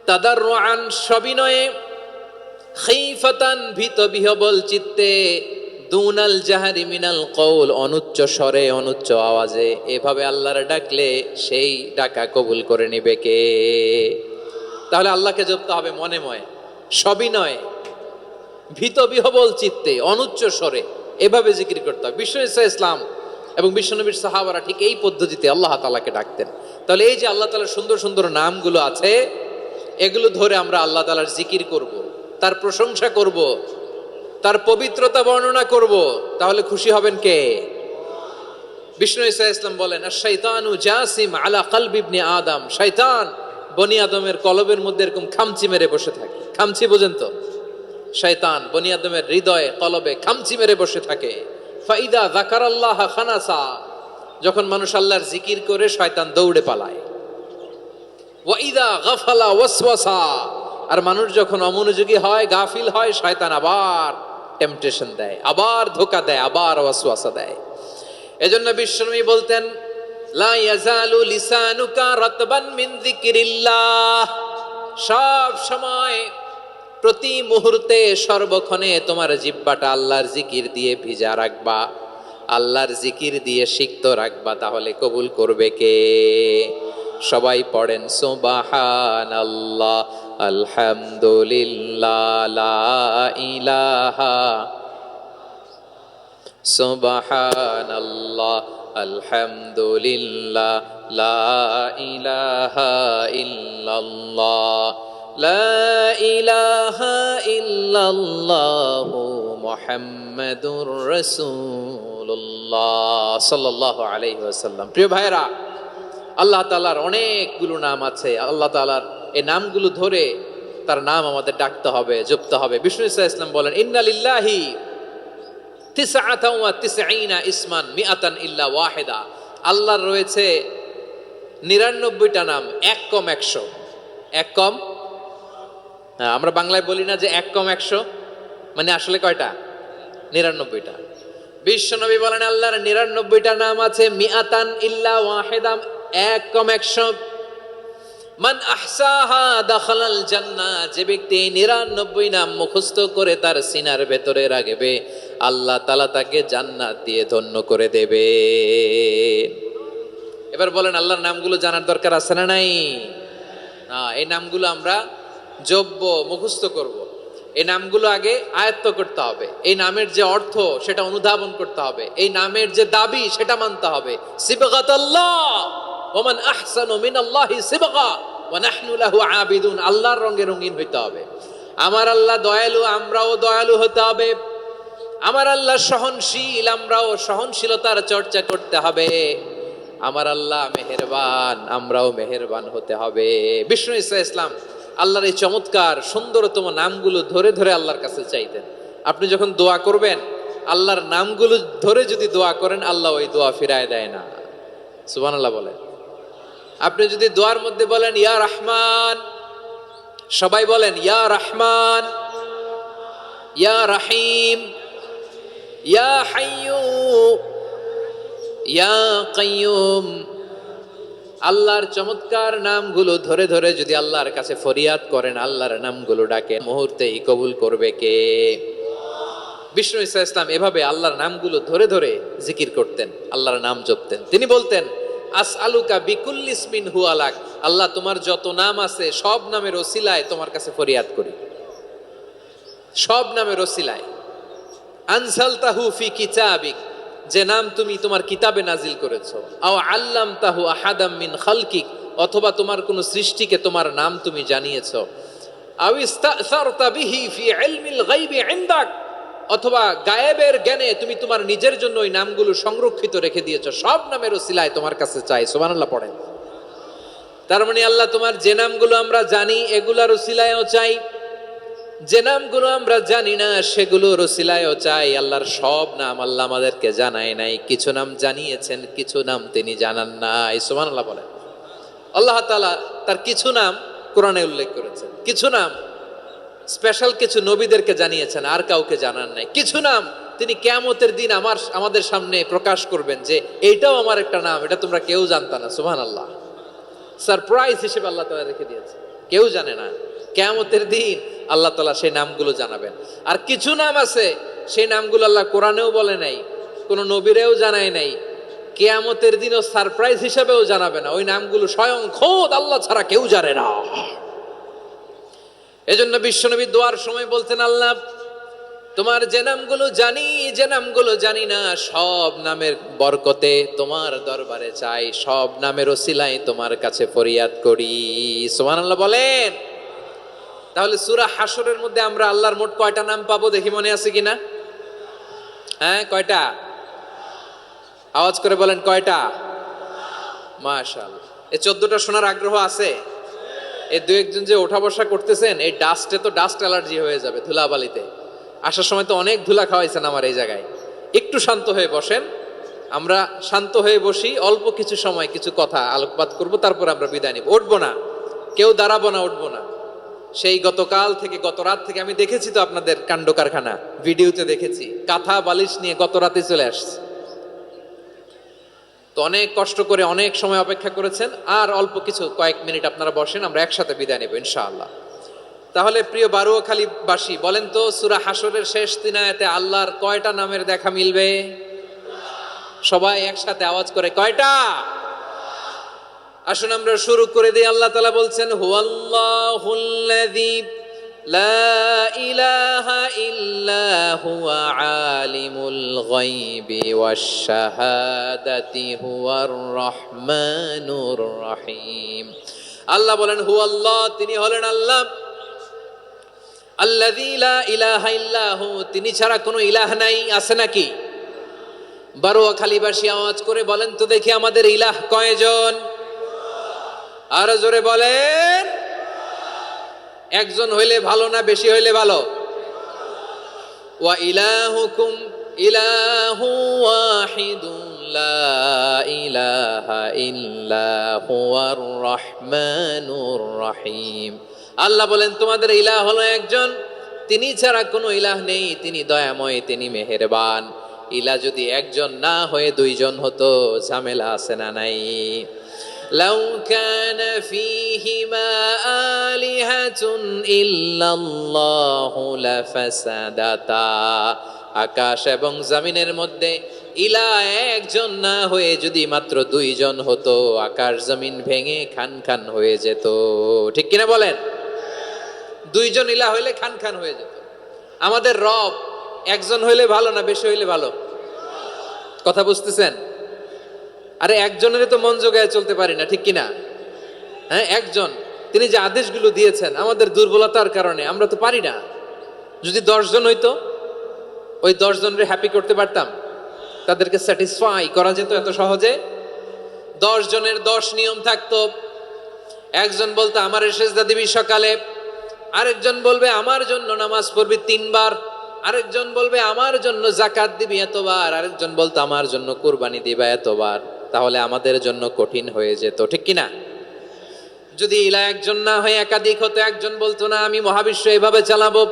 তাদাররুআন সবিনয়ে, খীফাতান ভীত বিহবল চিত্তে, দুনাল জাহরি মিনাল কওল অনুচ্চ স্বরে অনুচ্চ আওয়াজে। এভাবে আল্লাহর ডাকলে সেই ডাকা কবুল করে নিবে কে? তাহলে আল্লাহকে জপতে হবে মনে মনে, সবিনয়ে, ভীত বিহবল চিত্তে, অনুচ্চ স্বরে, এভাবে জিকির করতে হবে। বিশ্ব ইসলাম এবং বিশ্বনবীর সাহাবারা ঠিক এই পদ্ধতিতে আল্লাহ তাআলাকে ডাকতেন। তাহলে এই যে আল্লাহ তাআলার সুন্দর সুন্দর নামগুলো আছে, এগুলো ধরে আমরা আল্লাহ তাআলার জিকির করব, তার প্রশংসা করব, তার পবিত্রতা বর্ণনা করব, তাহলে খুশি হবেন কে? বিষ্ণু ঈসা ইসলাম বলেন আশ-শাইতানু জাসিম আলা কলবি ইবনে আদম, শয়তান বনি আদমের কলবের মধ্যে এরকম খামচি মেরে বসে থাকে। খামচি বোঝেন তো? শয়তান বনি আদমের হৃদয়ে কলবে খামচি মেরে বসে থাকে। ফাইদা যাকারাল্লাহ খানাসা, যখন মানুষ আল্লাহর জিকির করে শয়তান দৌড়ে পালায়। ওয়াইদা গাফালা ওয়াসওয়াসা, আর মানুষ যখন অমনোযোগী হয়, গাফিল হয়, শয়তান আবার টেম্পটেশন দেয়, আবার ধোঁকা দেয়, আবার ওয়াসওয়াসা দেয়। এজন্য বিশ্বনবী বলতেন লা ইয়াজালু লিসানুকা রাতবান মিন যিকরিল্লাহ, সব সময় প্রতি মুহূর্তে সর্বক্ষণে তোমার জিহ্বাটা আল্লাহর জিকির দিয়ে ভিজা রাখবা, আল্লাহর জিকির দিয়ে সিক্ত রাখবা, তাহলে কবুল করবে কে? সবাই পড়েন সুবহানাল্লাহ আলহামদুলিল্লাহ লা ইলাহা, সুবহানাল্লাহ আলহামদুলিল্লাহ লা ইলাহা ইল্লাল্লাহ লা ইলাহা ইল্লাল্লাহু মুহাম্মাদুর রাসূলুল্লাহ সাল্লাল্লাহু আলাইহি ওয়াসাল্লাম। প্রিয় ভাইরা, আল্লাহ তাআলার অনেকগুলো নাম আছে। আল্লাহ তাআলার এই নামগুলো ধরে তার নাম আমাদের ডাকতে হবে, জপতে হবে। বিষ্ণু ইসলাম বলেন ইন্না লিল্লাহি তিসআতান ওয়া তিসঈনা ইসমান মিআতান ইল্লা ওয়াহিদা, আল্লাহর রয়েছে 99টা নাম, এক কম 100। এক কম, আমরা বাংলায় বলি না যে এক কম 100, মানে আসলে কয়টা? 99টা। বিশ্বনবী বলেন আল্লাহর 99টা নাম আছে, মিআতান ইল্লা ওয়াহিদা, এক কম 100। মান আহসাহা দাখালাল জান্নাহ, যে ব্যক্তি 99 নাম মুখস্থ করে তার সিনার ভেতরে রাখবে, আল্লাহ তাআলা তাকে জান্নাত দিয়ে ধন্য করে দেবে। এবার বলেন আল্লাহর নামগুলো জানার দরকার আছে না নাই? এই নামগুলো আমরা জপব, মুখস্থ করব। এই নামগুলো আগে আয়ত্ত করতে হবে। এই নামের যে অর্থ সেটা অনুধাবন করতে হবে। এই নামের যে দাবি সেটা মানতে হবে। সিবগাতাল্লাহ ওয়া মান আহসানু মিনাল্লাহি সিবগা ওয়া নাহনু লাহু আবিদুন, আল্লাহর রঙে রঙিন হইতে হবে। আমার আল্লাহ দয়ালু, আমরাও দয়ালু হতে হবে। আমার আল্লাহ সহনশীল, আমরাও সহনশীলতার চর্চা করতে হবে। আমার আল্লাহ মেহেরবান, আমরাও মেহেরবান হতে হবে। বিষ্ণু ঈসা ইসলাম আল্লাহর এই চমৎকার সুন্দরতম নামগুলো ধরে ধরে আল্লাহর কাছে চাইতেন। আপনি যখন দোয়া করবেন আল্লাহর নামগুলো ধরে যদি দোয়া করেন আল্লাহ ওই দোয়া ফিরায় দেয় না। সুবহানাল্লাহ বলেন। আপনি যদি দোয়ার মধ্যে বলেন ইয়া রহমান, সবাই বলেন ইয়া রহমান, ইয়া রহিম, ইয়া হাইয়ু, ইয়া কাইয়ুম, আল্লাহর চমৎকার নামগুলো ধরে ধরে যদি আল্লাহর কাছে ফরিয়াদ করেন, আল্লাহর নামগুলো ডাকে, মুহূর্তেই কবুল করবে কে? বিষ্ণু ঈসা ইসলাম এভাবে আল্লাহর নামগুলো ধরে ধরে জিকির করতেন, আল্লাহর নাম জপতেন। তিনি বলতেন আসআলুকা বিকুল্লি ইসমিন হুয়া লাক, আল্লাহ তোমার যত নাম আছে সব নামের ওসিলায় তোমার কাছে ফরিয়াদ করি, সব নামের ওসিলায়। আনসালতাহু ফি কিতাবিক, যে নাম তুমি তোমার কিতাবে নাজিল করেছো। আও আল্লামতাহু আহাদাম মিন খালকিক, অথবা তোমার কোন সৃষ্টিকে তোমার নাম তুমি জানিয়েছো। আও ইস্তাসারতা বিহি ফি ইলমিল গায়বি ইনদাক, অথবা গায়েবের জ্ঞানে তুমি তোমার নিজের জন্য ওই নামগুলো সংরক্ষিত রেখে দিয়েছো। সব নামের ওসিলায় তোমার কাছে চাই। সুবহানাল্লাহ পড়েন। তার মানে আল্লাহ তোমার যে নামগুলো আমরা জানি এগুলার ওসিলায়ও চাই, যে নামগুলো আমরা জানি না সেগুলোর ওসিলায়ও চাই। আল্লাহর সব নাম আল্লাহ আমাদেরকে জানায় নাই, কিছু নাম জানিয়েছেন, কিছু নাম তিনি জানান নাই। সুবহানাল্লাহ বলেন। আল্লাহ তাআলা তার কিছু নাম কোরআনে উল্লেখ করেছেন, কিছু নাম স্পেশাল কিছু নবীদেরকে জানিয়েছেন, আর কাউকে জানান নাই। কিছু নাম তিনি কিয়ামতের দিন আমাদের সামনে প্রকাশ করবেন যে এইটাও আমার একটা নাম, এটা তোমরা কেউ জানতা না। সুবহানাল্লাহ, সারপ্রাইজ হিসেবে আল্লাহ তাআলা রেখে দিয়েছে, কেউ জানে না। কিয়ামতের দিন আল্লাহ তাআলা সেই নামগুলো জানাবেন। আর কিছু নাম আছে সেই নামগুলো আল্লাহ কোরআনেও বলে নাই, কোন নবীরেও জানায় নাই, কিয়ামতের দিনও সারপ্রাইজ হিসেবেও জানাবে না। ওই নামগুলো স্বয়ং খোদ আল্লাহ ছাড়া কেউ জানে না। এজন্য বিশ্বনবী দোয়ার সময় বলতেন আল্লাহ তোমার যে নামগুলো জানি, যে নামগুলো জানি না, সব নামের বরকতে তোমার দরবারে চাই, সব নামের ওসিলায় তোমার কাছে ফরিয়াদ করি। সুবহানাল্লাহ বলেন। তাহলে সূরা হাশরের মধ্যে আমরা আল্লাহর মোট কয়টা নাম পাবো দেখি, মনে আছে কিনা? হ্যাঁ, কয়টা? আওয়াজ করে বলেন কয়টা? মাশাআল্লাহ। এই 14টা শোনার আগ্রহ আছে? এই দু একজন যে ওঠা বসা করতেছেন, এই ডাস্টে তো ডাস্ট অ্যালার্জি হয়ে যাবে, ধুলাবালিতে আসার সময় তো অনেক ধুলা খাওয়াইছেন আমার এই জায়গায়। একটু শান্ত হয়ে বসেন, আমরা শান্ত হয়ে বসি, অল্প কিছু সময় কিছু কথা আলোকপাত করব, তারপর আমরা বিদায় নিব। উঠবো না, কেউ দাঁড়াবো না, উঠবো না। সেই গতকাল থেকে, গত রাত থেকে আমি দেখেছি তো আপনাদের কাণ্ড কারখানা, ভিডিওতে দেখেছি, কাঁথা বালিশ নিয়ে গত রাতে চলে আসছে। তো অনেক কষ্ট করে অনেক সময় অপেক্ষা করেছেন, আর অল্প কিছু কয়েক মিনিট আপনারা বসেন, আমরা একসাথে বিদায় নেব ইনশাআল্লাহ। তাহলে প্রিয় বারুয়াখালীবাসী বলেন তো, সূরা হাশরের শেষ 3 আয়াতে আল্লাহর কয়টা নামের দেখা মিলবে? সবাই একসাথে আওয়াজ করে কয়টা? আসুন আমরা শুরু করে দিই। আল্লাহ তাআলা বলছেন হুয়াল্লাহুল্লাযী লা ইলাহা ইল্লা হুয়া আলিমুল গায়বি ওয়াশ শাহাদাতি হুয়ার রহমানুর রহিম। আল্লাহ বলেন হুয়াল্লাহ, তিনি হলেন আল্লাহ, আল্লাযী লা ইলাহা ইল্লা হু, তিনি ছাড়া কোনো ইলাহ নাই। আছে নাকি? বারুয়াখালীবাসী আওয়াজ করে বলেন তো দেখি আমাদের ইলাহ কয়জন? আরো জোরে বলেন। একজন হইলে ভালো না বেশি হইলে ভালো? ওয়া ইলাহুকুম ইলাহু ওয়াহিদুন লা ইলাহা ইল্লা হুয়ার রহমানুর রহিম। আল্লাহ বলেন তোমাদের ইলাহ হলো একজন, তিনি ছাড়া কোনো ইলাহ নেই, তিনি দয়াময়, তিনি মেহেরবান। ইলাহ যদি একজন না হয়ে দুইজন হতো, ঝামেলা আছে না নাই? লাউ কানা ফীহিমা আলিহাতুন ইল্লাল্লাহু লাফাসাদাতা, আকাশ এবং জমিনের মধ্যে ইলাহ একজন না হয়ে যদি মাত্র দুইজন হতো, আকাশ জমিন ভেঙে খান খান হয়ে যেত। ঠিক কিনা বলেন? দুইজন ইলাহ হইলে খান খান হয়ে যেত। আমাদের রব একজন হইলে ভালো না বেশি হইলে ভালো? কথা বুঝতেছেন? আরে একজনের তো মন জোগায় চলতে পারি না, ঠিক কিনা? হ্যাঁ, একজন, তিনি যে আদেশগুলো দিয়েছেন আমাদের দুর্বলতার কারণে আমরা তো পারি না। যদি 10 জন হইতো, ওই 10 জনের হ্যাপি করতে পারতাম, তাদেরকে স্যাটিসফাই করা যেত এত সহজে। 10 জনের 10 নিয়ম থাকতো। একজন বলতো আমার সেজদা দিবি সকালে, আরেকজন বলবে আমার জন্য নামাজ পড়বি 3 বার, আরেকজন বলবে আমার জন্য যাকাত দিবি এতবার, আরেকজন বলতো আমার জন্য কুরবানি দিবা এতবার, তাহলে আমাদের জন্য কঠিন হয়ে যেত, ঠিক কিনা? যদি ইলা একজন না হয়ে একাধিক হতো, একজন বলতো না আমি মহাবিশ্ব এভাবে চালাবো,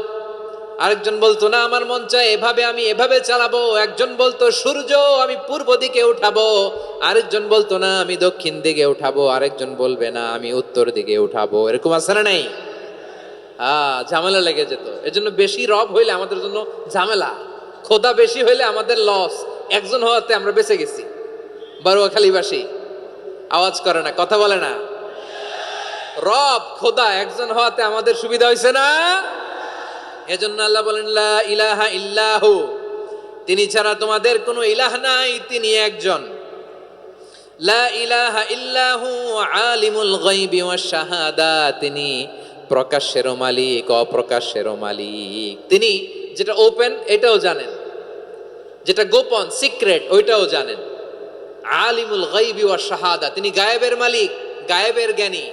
আরেকজন বলতো না আমার মন চায় এভাবে, আমি এভাবে চালাবো, একজন বলতো সূর্য আমি পূর্ব দিকে উঠাবো, আরেকজন বলতো না আমি দক্ষিণ দিকে উঠাবো, আরেকজন বলবে না আমি উত্তর দিকে উঠাবো, এরকম আছে না নাই? ঝামেলা লেগে যেত। এজন্য বেশি রব হইলে আমাদের জন্য ঝামেলা, খোদা বেশি হইলে আমাদের লস। একজন হওয়াতে আমরা বেঁচে গেছি। বারুয়াখালীবাসী আওয়াজ করে না, কথা বলে না। রব খোদা একজন হওয়াতে আমাদের সুবিধা হয়েছে না? এজন্য আল্লাহ বলেন লা ইলাহা ইল্লাহু, তিনি ছাড়া তোমাদের কোনো ইলাহ নাই, তিনি একজন। লা ইলাহা ইল্লাহু আলিমুল গায়বি ওয়াশ শাহাদা, তিনি প্রকাশ্যেরও মালিক অপ্রকাশ্যেরও মালিক। তিনি যেটা ওপেন এটাও জানেন, যেটা গোপন সিক্রেট ওইটাও জানেন। আলিমুল গায়বি ওয়াশ শাহাদা, তিনি গায়েবের মালিক, গায়েবের জ্ঞানী,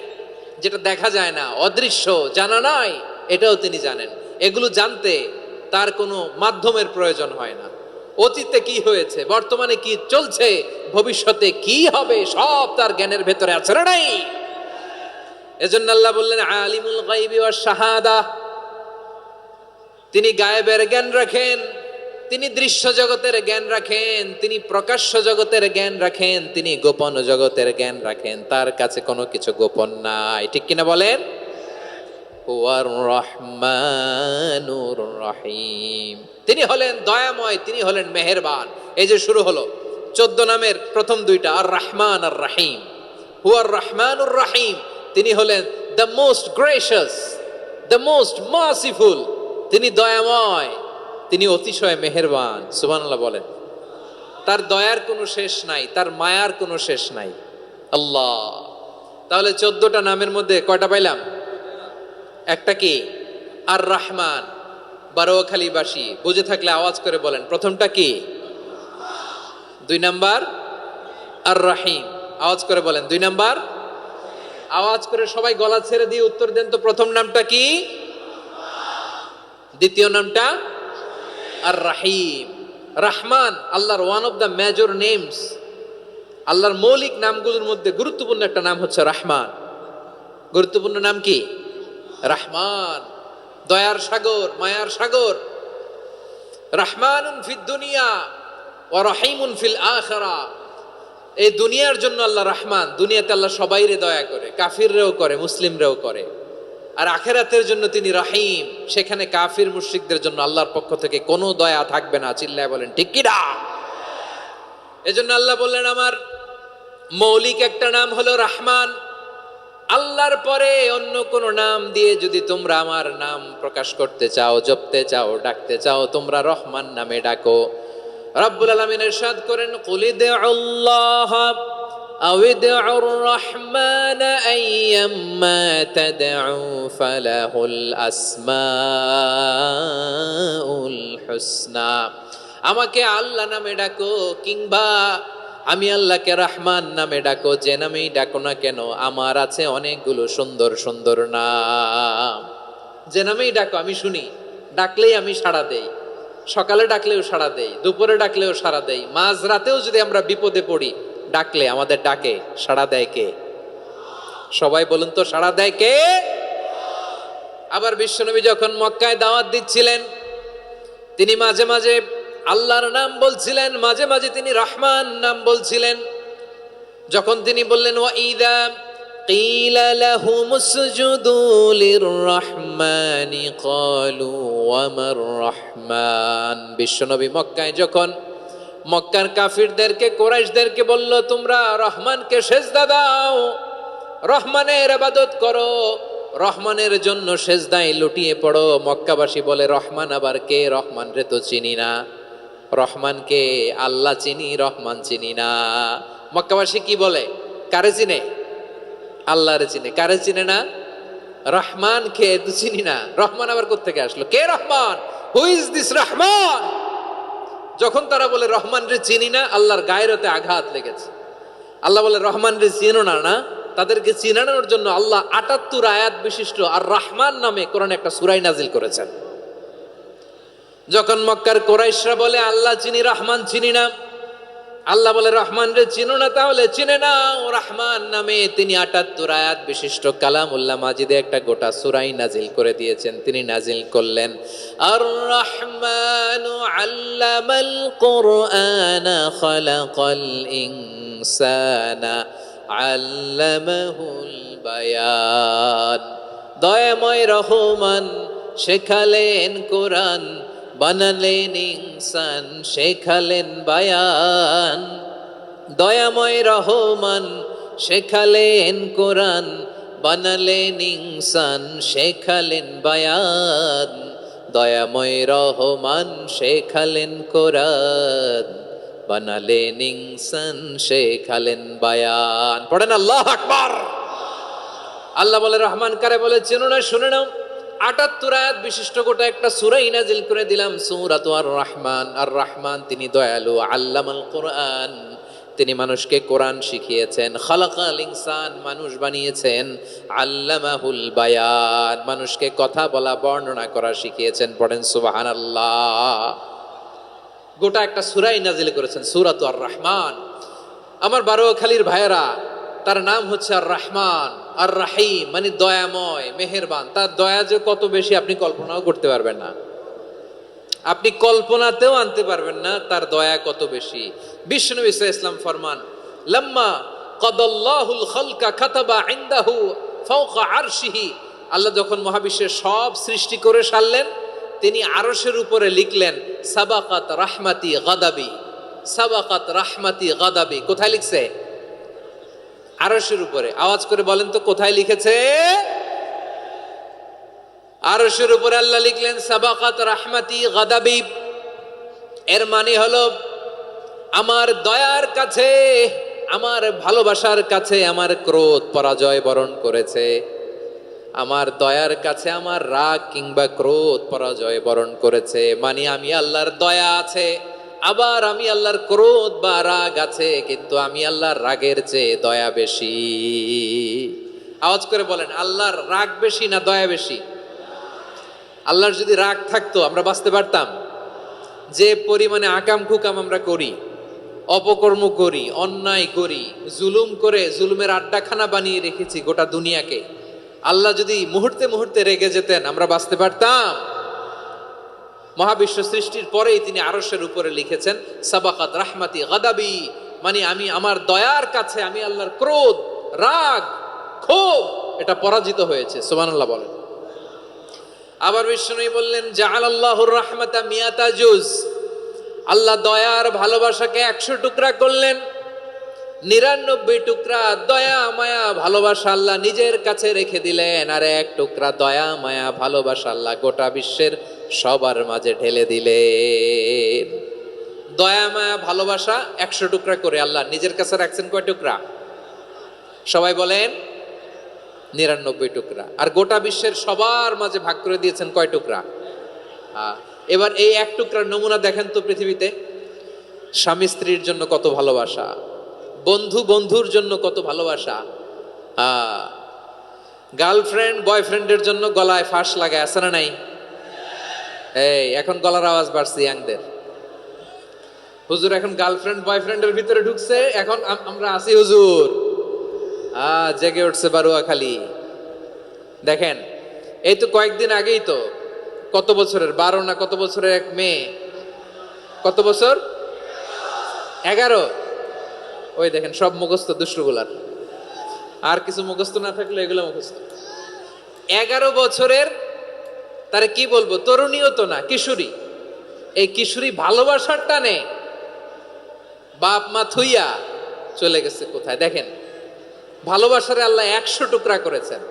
যেটা দেখা যায় না, অদৃশ্য, জানা নাই, এটাও তিনি জানেন। এগুলো জানতে তার কোনো মাধ্যমের প্রয়োজন হয় না। অতীতে কি হয়েছে, বর্তমানে কি চলছে, ভবিষ্যতে কি হবে, সব তার জ্ঞানের ভেতরে আছে না নাই? এজন্য আল্লাহ বললেন আলিমুল গায়বি ওয়াশ শাহাদা, তিনি গায়েবের জ্ঞান রাখেন, তিনি দৃশ্য জগতের জ্ঞান রাখেন, তিনি প্রকাশ্য জগতের জ্ঞান রাখেন, তিনি গোপন জগতের জ্ঞান রাখেন। তার কাছে কোনো কিছু গোপন নাই, ঠিক কিনা বলেন? হুয়ার রহমানুর রহিম, তিনি হলেন দয়াময়, তিনি হলেন মেহেরবান। এই যে শুরু হলো 14 নামের প্রথম দুইটা, আর রহমান আর রহিম। হুয়ার রহমানুর রহিম, তিনি হলেন the most gracious, the most merciful, তিনি দয়াময়, তিনি অতিশয় মেহেরবান। সুবহানাল্লাহ বলেন। তার দয়ার কোনো শেষ নাই, তার মায়ার কোনো শেষ নাই। আল্লাহ, তাহলে 14টা নামের মধ্যে কয়টা পাইলাম? একটা কি? আর রহমান। বারোয়াখালীবাসী বুঝে থাকলে আওয়াজ করে বলেন, প্রথমটা কি? 2 নাম্বার আর রহিম। আওয়াজ করে বলেন 2 নাম্বার। আওয়াজ করে সবাই গলা ছেড়ে দিয়ে উত্তর দেন তো, প্রথম নামটা কি? দ্বিতীয় নামটা? আর রহিম। রহমান আল্লাহর one of the major names, আল্লাহর মৌলিক নামগুলোর মধ্যে গুরুত্বপূর্ণ একটা নাম হচ্ছে রহমান। গুরুত্বপূর্ণ নাম কি? রহমান, দয়ার সাগর, মায়ার সাগর। রহমানুন ফিদ দুনিয়া ওয়া রহিমুন ফিল আখিরা, এই দুনিয়ার জন্য আল্লাহ রহমান, দুনিয়াতে আল্লাহ সবাইরে দয়া করে, কাফিররেও করে, মুসলিমরেও করে। আর আখিরাতের জন্য তিনি রহিম, সেখানে কাফির মুশরিকদের জন্য আল্লাহর পক্ষ থেকে কোনো দয়া থাকবে না। চিল্লায় বলেন ঠিক কি না? এজন্য আল্লাহ বললেন আমার মৌলিক একটা নাম হলো রহমান। আল্লাহর পরে অন্য কোন নাম দিয়ে যদি তোমরা আমার নাম প্রকাশ করতে চাও, জপতে চাও, ডাকতে চাও, তোমরা রহমান নামে ডাকো। রব্বুল আলামিন ইরশাদ করেন কুলিদুল্লাহ আউদিউর রহমান আইয়াম্মা তাদউ ফালাহুল আসমাউল হুসনা, আমাকে আল্লাহ নামে ডাকো কিংবা আমি আল্লাহকে রহমান নামে ডাকো, যে নামেই ডাকো না কেন আমার আছে অনেকগুলো সুন্দর সুন্দর নাম। যে নামেই ডাকো আমি শুনি, ডাকলেই আমি সাড়া দেই, সকালে ডাকলেও সাড়া দেই, দুপুরে ডাকলেও সাড়া দেই, মাঝ রাতেও যদি আমরা বিপদে পড়ি ডাকলে আমাদের ডাকে সাড়া দেয় কে? সবাই বলুন তো, সাড়া দেয় কে? আবার বিশ্বনবী যখন মক্কায় দাওয়াত দিচ্ছিলেন, তিনি মাঝে মাঝে আল্লাহর নাম বলছিলেন, মাঝে মাঝে তিনি রহমান নাম বলছিলেন। যখন তিনি বললেন ওয়াইদা কিলা লাহুমুসজুদু লিররহমানি ক্বালু ওয়ামার রহমান, বিশ্বনবী মক্কায় যখন মক্কার কাফিরদেরকে, কুরাইশদেরকে বলল তোমরা রহমানকে সেজদা দাও, রহমানের ইবাদত করো, রহমানের জন্য সেজদায় লুটিয়ে পড়ো, মক্কাবাসী বলে রহমান আবার কে? রহমান রে তো চিনি না। রহমানকে আল্লাহ চিনি, রহমান চিনি না। মক্কাবাসী কি বলে? কারে চিনে? আল্লাহরে চিনে। কারে চিনে না? রহমান কে তো চিনি না। রহমান আবার কোত্থেকে আসলো? কে Rahman? Who is this Rahman? যখন তারা বলে রহমান রে চিনি না, আল্লাহর গায়রতে আঘাত লেগেছে। আল্লাহ বলে রহমান রে চিনো না, না তাদেরকে চিনানোর জন্য আল্লাহ 78 আয়াত বিশিষ্ট আর রহমান নামে কোরআনে একটা সূরা নাজিল করেছেন। যখন মক্কার কোরাইশরা বলে আল্লাহ চিনি রহমান চিনি না, আল্লাহ বলে রহমান রে চিনো না, তাহলে চিনে নাও রহমান নামে তিনি ৭৮ আয়াত বিশিষ্ট কালামুল্লাহ মাজিদে একটা গোটা সূরাই নাজিল করে দিয়েছেন। তিনি নাজিল করলেন আর রহমানু আল্লামাল কুরআনা খালাকাল ইনসানা আল্লামাহুল বায়ান। দয়াময় রহমান শেখালেন কোরআন, বানালেন ইনসান শেখালেন বায়ান। দয়াময় রহমান শেখালেন কোরআন, বানালেন ইনসান শেখালেন বায়ান। দয়াময় রহমান শেখালেন কোরআন, বানালেন ইনসান শেখালেন বায়ান। পড়েন আল্লাহু আকবার। আল্লাহ বলে রহমান কারে বলে চেনো না, শুনে নাও। ৭৮ আয়াত বিশিষ্ট গোটা একটা সূরাই নাজিল করে দিলাম, সূরাতু আর রহমান। আর রহমান তিনি দয়ালু, আল্লামাল কোরআন তিনি মানুষকে কোরআন শিখিয়েছেন, খালাকাল ইনসান মানুষ বানিয়েছেন, আল্লামাহুল বায়ান মানুষকে কথা বলা বর্ণনা করা শিখিয়েছেন। পড়েন সুবহানাল্লাহ। গোটা একটা সূরাই নাজিল করেছেন, সূরাতু আর রহমান। আমার বারোয়াখালীর ভাইয়েরা, তার নাম হচ্ছে আর রহমান আর রাহিম, মানে দয়াময় মেহেরবান। তার দয়া যে কত বেশি আপনি কল্পনাও করতে পারবেন না, আপনি কল্পনাতেও আনতে পারবেন না তার দয়া কত বেশি। বিশ্বনবী সাল্লাল্লাহু আলাইহি ওয়াসাল্লাম ফরমান লাম্মা কাদাল্লাহুল খালকা কাতাবা ইনদাহু ফাওকা আরশিহি। আল্লাহ যখন মহাবিশ্বের সব সৃষ্টি করে সারলেন, তিনি আরশের উপরে লিখলেন সাবাকাত রাহমাতি গাদাবি, সাবাকাত রাহমাতি গাদাবি। কোথায় লিখছে? আরশের উপরে। আওয়াজ করে বলেন তো কোথায় লিখেছে? আরশের উপরে আল্লাহ লিখলেন সাবাকাত রাহমাতি গাদাবি। এর মানে হলো আমার দয়ার কাছে, আমার ভালোবাসার কাছে আমার ক্রোধ পরাজয় বরণ করেছে, আমার দয়ার কাছে আমার রাগ কিংবা ক্রোধ পরাজয় বরণ করেছে। মানে আমি আল্লাহর দয়া আছে, আবার আমি আল্লাহর ক্রোধ বা রাগ আছে, কিন্তু আমি আল্লাহর রাগের চেয়ে দয়া বেশি। আওয়াজ করে বলেন আল্লাহর রাগ বেশি না দয়া বেশি? আল্লাহর যদি রাগ থাকতো আমরা বাঁচতে পারতাম? যে পরিমাণে আকাম কুকাম আমরা করি, অপকর্ম করি, অন্যায় করি, জুলুম করে জুলুমের আড্ডাখানা বানিয়ে রেখেছি গোটা দুনিয়াকে, আল্লাহ যদি মুহূর্তে মুহূর্তে রেগে যেতেন আমরা বাঁচতে পারতাম? মহাবিশ্ব সৃষ্টির পরেই তিনি আরশের উপরে লিখেছেন সাবাকাত রাহমাতি গাদাবি, মানে আমি আমার দয়ার কাছে আমি আল্লাহর ক্রোধ, রাগ, ক্ষোভ এটা পরাজিত হয়েছে। সুবহানাল্লাহ বলেন। আবার বিষ্ণুই বললেন জাআলাল্লাহুর রাহমাতা মিয়াতা জুজ। আল্লাহ দয়ার ভালোবাসাকে ১০০ টুকরা করলেন, ৯৯ টুকরা দয়া মায়া ভালোবাসা আল্লাহ নিজের কাছে রেখে দিলেন, আর ১ টুকরা দয়া মায়া ভালোবাসা আল্লাহ গোটা বিশ্বের সবার মাঝে ঢেলে দিলেন। দয়া মায়া ভালোবাসা ১০০ টুকরা করে আল্লাহ নিজের কাছে রাখছেন কয় টুকরা? সবাই বলেন ৯৯ টুকরা। আর গোটা বিশ্বের সবার মাঝে ভাগ করে দিয়েছেন কয় টুকরা? এবার এই ১ টুকরার নমুনা দেখেন তো পৃথিবীতে। স্বামী স্ত্রীর জন্য কত ভালোবাসা, বন্ধু বন্ধুর জন্য কত ভালোবাসা, গার্লফ্রেন্ড বয়ফ্রেন্ডের জন্য গলায় ফাঁস লাগায়, আছে না নাই? এই এখন গলার আওয়াজ বাড়ছে ইয়াংদের। হুজুর এখন গার্লফ্রেন্ড বয়ফ্রেন্ডের ভিতরে ঢুকছে, এখন আমরা আছি হুজুর। জেগে উঠছে বারোয়াখালী। দেখেন এই তো কয়েকদিন আগেই তো, কত বছরের ১২ না কত বছরের এক মেয়ে, কত বছর? ১১। ওই দেখেন সব মুখস্থ দুষ্টগুলার, আর কিছু মুখস্থ না থাকলে এগুলো মুখস্থ। ১১ বছরের, তারে কি বলবো, তরুণীও তো না, কিশোরী। এই কিশোরী ভালোবাসার টানে বাপ মা থুইয়া চলে গেছে কোথায়? দেখেন ভালোবাসারে আল্লাহ ১০০ টুকরা করেছেন,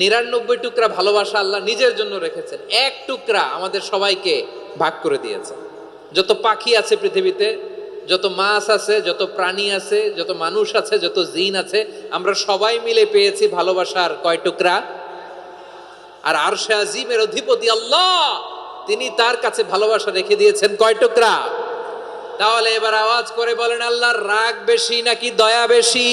৯৯ টুকরা ভালোবাসা আল্লাহ নিজের জন্য রেখেছেন, ১ টুকরা আমাদের সবাইকে ভাগ করে দিয়েছেন। যত পাখি আছে পৃথিবীতে, যত মাছ আছে, যত প্রাণী আছে, যত মানুষ আছে, যত জিন আছে, আমরা সবাই মিলে পেয়েছি ভালোবাসার কয় টুকরা? আর আরশে আজিমের অধিপতি আল্লাহ, তিনি তার কাছে ভালোবাসা রেখে দিয়েছেন কয় টুকরা? তাহলে এবার আওয়াজ করে বলেন আল্লাহর রাগ বেশি নাকি দয়া বেশি?